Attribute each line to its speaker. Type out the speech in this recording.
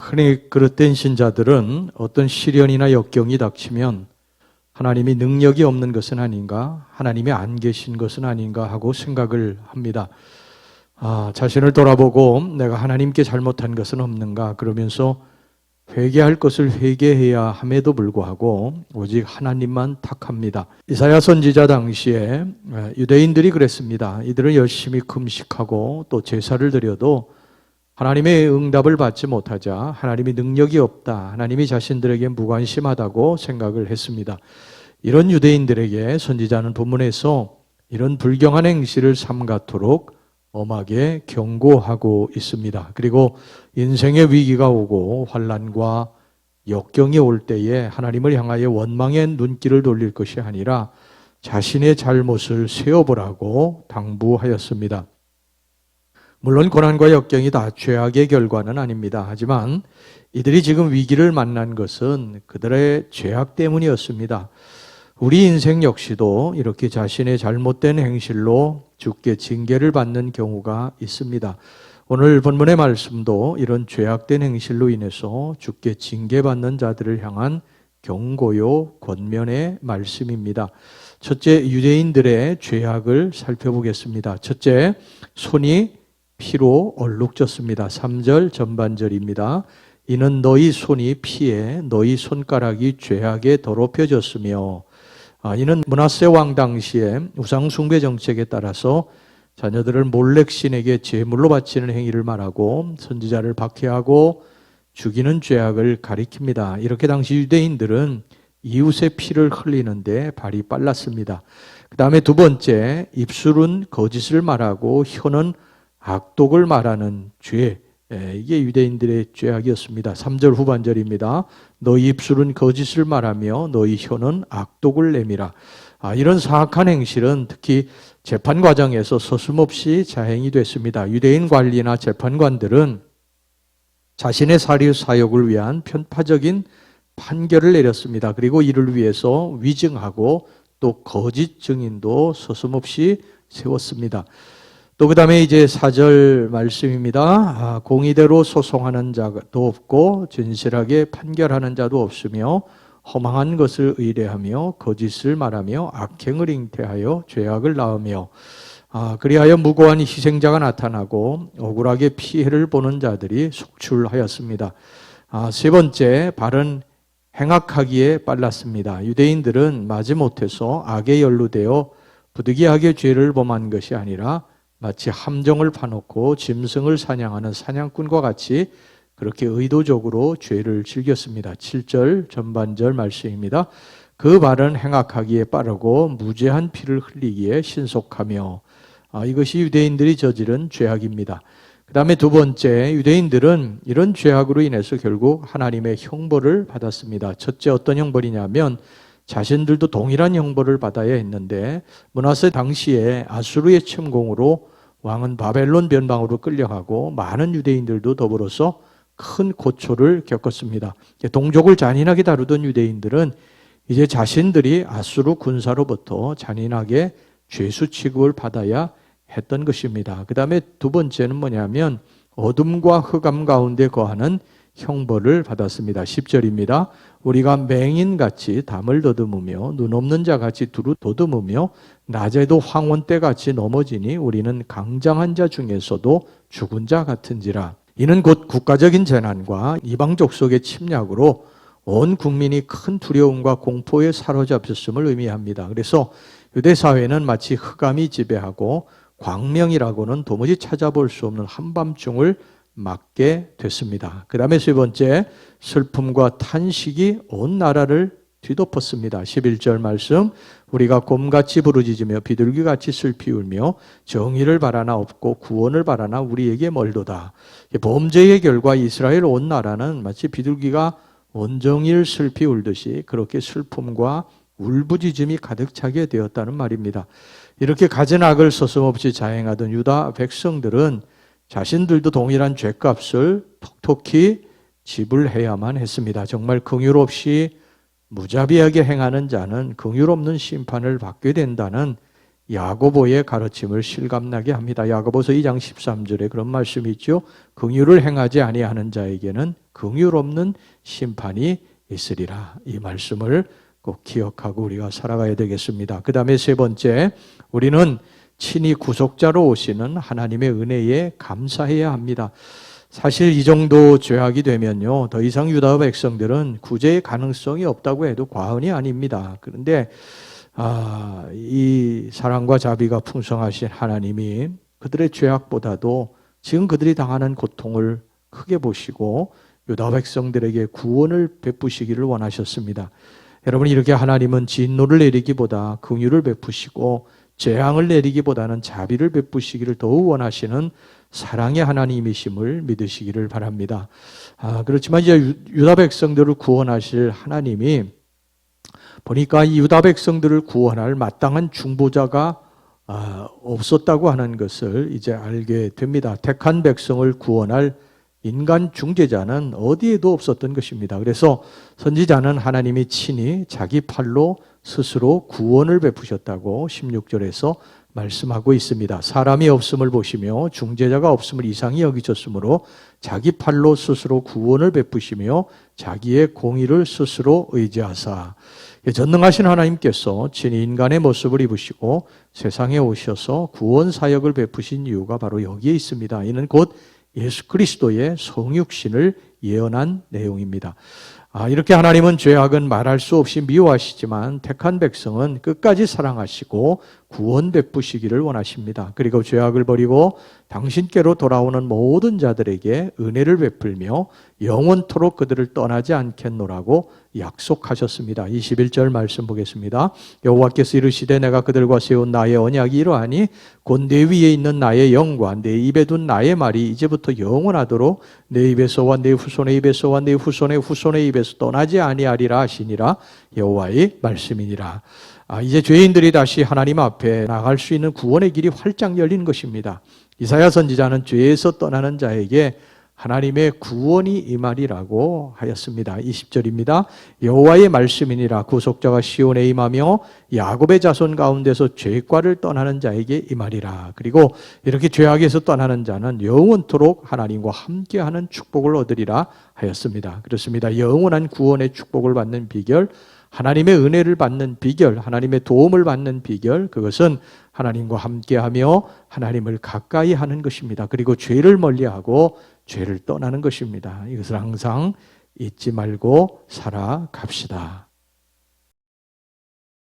Speaker 1: 흔히 그릇된 신자들은 어떤 시련이나 역경이 닥치면 하나님이 능력이 없는 것은 아닌가, 하나님이 안 계신 것은 아닌가 하고 생각을 합니다. 자신을 돌아보고 내가 하나님께 잘못한 것은 없는가 그러면서 회개할 것을 회개해야 함에도 불구하고 오직 하나님만 탁합니다. 이사야 선지자 당시에 유대인들이 그랬습니다. 이들은 열심히 금식하고 또 제사를 드려도 하나님의 응답을 받지 못하자 하나님이 능력이 없다, 하나님이 자신들에게 무관심하다고 생각을 했습니다. 이런 유대인들에게 선지자는 본문에서 이런 불경한 행실을 삼가토록 엄하게 경고하고 있습니다. 그리고 인생의 위기가 오고 환난과 역경이 올 때에 하나님을 향하여 원망의 눈길을 돌릴 것이 아니라 자신의 잘못을 세어보라고 당부하였습니다. 물론 고난과 역경이 다 죄악의 결과는 아닙니다. 하지만 이들이 지금 위기를 만난 것은 그들의 죄악 때문이었습니다. 우리 인생 역시도 이렇게 자신의 잘못된 행실로 주께 징계를 받는 경우가 있습니다. 오늘 본문의 말씀도 이런 죄악된 행실로 인해서 주께 징계받는 자들을 향한 경고요 권면의 말씀입니다. 첫째, 유대인들의 죄악을 살펴보겠습니다. 첫째, 손이 피로 얼룩졌습니다. 3절 전반절입니다. 이는 너희 손이 피에 너희 손가락이 죄악에 더럽혀졌으며, 이는 므낫세 왕 당시에 우상 숭배 정책에 따라서 자녀들을 몰렉 신에게 제물로 바치는 행위를 말하고 선지자를 박해하고 죽이는 죄악을 가리킵니다. 이렇게 당시 유대인들은 이웃의 피를 흘리는데 발이 빨랐습니다. 그 다음에 두 번째, 입술은 거짓을 말하고 혀는 악독을 말하는 죄, 이게 유대인들의 죄악이었습니다. 3절 후반절입니다. 너희 입술은 거짓을 말하며 너희 혀는 악독을 내밀어. 이런 사악한 행실은 특히 재판 과정에서 서슴없이 자행이 됐습니다. 유대인 관리나 재판관들은 자신의 사리 사욕을 위한 편파적인 판결을 내렸습니다. 그리고 이를 위해서 위증하고 또 거짓 증인도 서슴없이 세웠습니다. 또 그 다음에 이제 4절 말씀입니다. 공의대로 소송하는 자도 없고 진실하게 판결하는 자도 없으며 허망한 것을 의뢰하며 거짓을 말하며 악행을 잉태하여 죄악을 낳으며 그리하여 무고한 희생자가 나타나고 억울하게 피해를 보는 자들이 속출하였습니다. 세 번째, 발은 행악하기에 빨랐습니다. 유대인들은 마지못해서 악에 연루되어 부득이하게 죄를 범한 것이 아니라 마치 함정을 파놓고 짐승을 사냥하는 사냥꾼과 같이 그렇게 의도적으로 죄를 즐겼습니다. 7절 전반절 말씀입니다. 그 발은 행악하기에 빠르고 무죄한 피를 흘리기에 신속하며, 이것이 유대인들이 저지른 죄악입니다. 그 다음에 두 번째, 유대인들은 이런 죄악으로 인해서 결국 하나님의 형벌을 받았습니다. 첫째, 어떤 형벌이냐면 자신들도 동일한 형벌을 받아야 했는데 므낫세 당시에 아수르의 침공으로 왕은 바벨론 변방으로 끌려가고 많은 유대인들도 더불어서 큰 고초를 겪었습니다. 동족을 잔인하게 다루던 유대인들은 이제 자신들이 아수르 군사로부터 잔인하게 죄수 취급을 받아야 했던 것입니다. 그 다음에 두 번째는 뭐냐면 어둠과 흑암 가운데 거하는 형벌을 받았습니다. 10절입니다. 우리가 맹인같이 담을 더듬으며 눈 없는 자같이 두루 더듬으며 낮에도 황혼때같이 넘어지니 우리는 강장한 자 중에서도 죽은 자 같은지라. 이는 곧 국가적인 재난과 이방 족속의 침략으로 온 국민이 큰 두려움과 공포에 사로잡혔음을 의미합니다. 그래서 유대 사회는 마치 흑암이 지배하고 광명이라고는 도무지 찾아볼 수 없는 한밤중을 맞게 됐습니다. 그 다음에 세 번째, 슬픔과 탄식이 온 나라를 뒤덮었습니다. 11절 말씀, 우리가 곰같이 부르짖으며 비둘기같이 슬피 울며 정의를 바라나 없고 구원을 바라나 우리에게 멀도다. 범죄의 결과 이스라엘 온 나라는 마치 비둘기가 온종일 슬피 울듯이 그렇게 슬픔과 울부짖음이 가득 차게 되었다는 말입니다. 이렇게 갖은 악을 서슴없이 자행하던 유다 백성들은 자신들도 동일한 죄값을 톡톡히 지불해야만 했습니다. 정말 긍휼 없이 무자비하게 행하는 자는 긍휼 없는 심판을 받게 된다는 야고보의 가르침을 실감나게 합니다. 야고보서 2장 13절에 그런 말씀이 있죠. 긍휼을 행하지 아니하는 자에게는 긍휼 없는 심판이 있으리라. 이 말씀을 꼭 기억하고 우리가 살아가야 되겠습니다. 그 다음에 세 번째, 우리는 친히 구속자로 오시는 하나님의 은혜에 감사해야 합니다. 사실 이 정도 죄악이 되면요, 더 이상 유다 백성들은 구제의 가능성이 없다고 해도 과언이 아닙니다. 그런데 이 사랑과 자비가 풍성하신 하나님이 그들의 죄악보다도 지금 그들이 당하는 고통을 크게 보시고 유다 백성들에게 구원을 베푸시기를 원하셨습니다. 여러분, 이렇게 하나님은 진노를 내리기보다 긍휼을 베푸시고 재앙을 내리기보다는 자비를 베푸시기를 더욱 원하시는 사랑의 하나님이심을 믿으시기를 바랍니다. 그렇지만 이제 유다 백성들을 구원하실 하나님이 보니까 이 유다 백성들을 구원할 마땅한 중보자가 없었다고 하는 것을 이제 알게 됩니다. 택한 백성을 구원할 인간 중재자는 어디에도 없었던 것입니다. 그래서 선지자는 하나님이 친히 자기 팔로 스스로 구원을 베푸셨다고 16절에서 말씀하고 있습니다. 사람이 없음을 보시며 중재자가 없음을 이상히 여기셨으므로 자기 팔로 스스로 구원을 베푸시며 자기의 공의를 스스로 의지하사, 전능하신 하나님께서 친히 인간의 모습을 입으시고 세상에 오셔서 구원 사역을 베푸신 이유가 바로 여기에 있습니다. 이는 곧 예수 그리스도의 성육신을 예언한 내용입니다. 이렇게 하나님은 죄악은 말할 수 없이 미워하시지만 택한 백성은 끝까지 사랑하시고 구원 베푸시기를 원하십니다. 그리고 죄악을 버리고 당신께로 돌아오는 모든 자들에게 은혜를 베풀며 영원토록 그들을 떠나지 않겠노라고 약속하셨습니다. 21절 말씀 보겠습니다. 여호와께서 이르시되 내가 그들과 세운 나의 언약이 이러하니 곧 내 위에 있는 나의 영과 내 입에 둔 나의 말이 이제부터 영원하도록 내 입에서와 내 후손의 입에서와 내 후손의 후손의 입에서 떠나지 아니하리라 하시니라. 여호와의 말씀이니라. 이제 죄인들이 다시 하나님 앞에 나갈 수 있는 구원의 길이 활짝 열린 것입니다. 이사야 선지자는 죄에서 떠나는 자에게 하나님의 구원이 임하리라고 하였습니다. 20절입니다. 여호와의 말씀이니라. 구속자가 시온에 임하며 야곱의 자손 가운데서 죄과를 떠나는 자에게 임하리라. 그리고 이렇게 죄악에서 떠나는 자는 영원토록 하나님과 함께하는 축복을 얻으리라 하였습니다. 그렇습니다. 영원한 구원의 축복을 받는 비결, 하나님의 은혜를 받는 비결, 하나님의 도움을 받는 비결, 그것은 하나님과 함께하며 하나님을 가까이 하는 것입니다. 그리고 죄를 멀리하고 죄를 떠나는 것입니다. 이것을 항상 잊지 말고 살아갑시다.